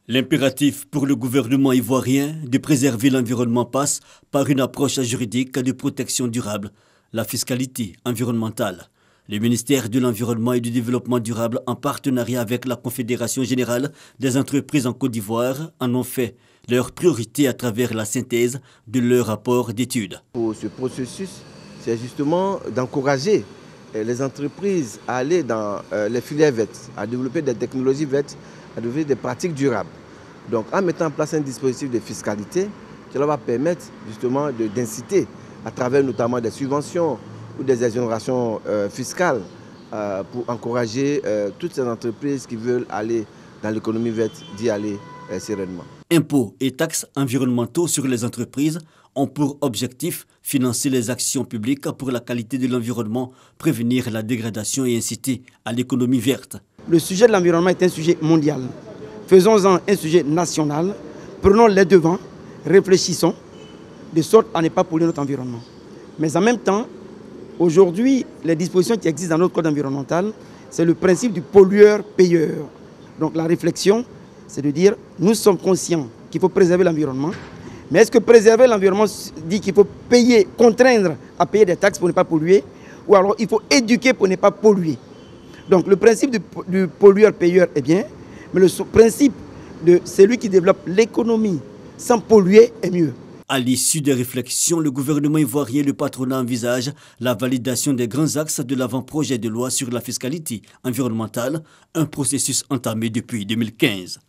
L'impératif pour le gouvernement ivoirien de préserver l'environnement passe par une approche juridique de protection durable, la fiscalité environnementale. Le ministère de l'Environnement et du Développement durable, en partenariat avec la Confédération générale des entreprises en Côte d'Ivoire, en ont fait leur priorité à travers la synthèse de leur rapport d'études. Pour ce processus, c'est justement d'encourager les entreprises à aller dans les filières vertes, à développer des technologies vertes, à développer des pratiques durables. Donc en mettant en place un dispositif de fiscalité, cela va permettre justement d'inciter à travers notamment des subventions ou des exonérations fiscales pour encourager toutes ces entreprises qui veulent aller dans l'économie verte d'y aller sereinement. Impôts et taxes environnementaux sur les entreprises ont pour objectif financer les actions publiques pour la qualité de l'environnement, prévenir la dégradation et inciter à l'économie verte. Le sujet de l'environnement est un sujet mondial. Faisons-en un sujet national, prenons les devants, réfléchissons, de sorte à ne pas polluer notre environnement. Mais en même temps, aujourd'hui, les dispositions qui existent dans notre code environnemental, c'est le principe du pollueur-payeur. Donc la réflexion, c'est de dire, nous sommes conscients qu'il faut préserver l'environnement, mais est-ce que préserver l'environnement dit qu'il faut payer, contraindre à payer des taxes pour ne pas polluer, ou alors il faut éduquer pour ne pas polluer? Donc le principe du pollueur-payeur est bien, mais le principe de celui qui développe l'économie sans polluer est mieux. À l'issue des réflexions, le gouvernement ivoirien et le patronat envisagent la validation des grands axes de l'avant-projet de loi sur la fiscalité environnementale, un processus entamé depuis 2015.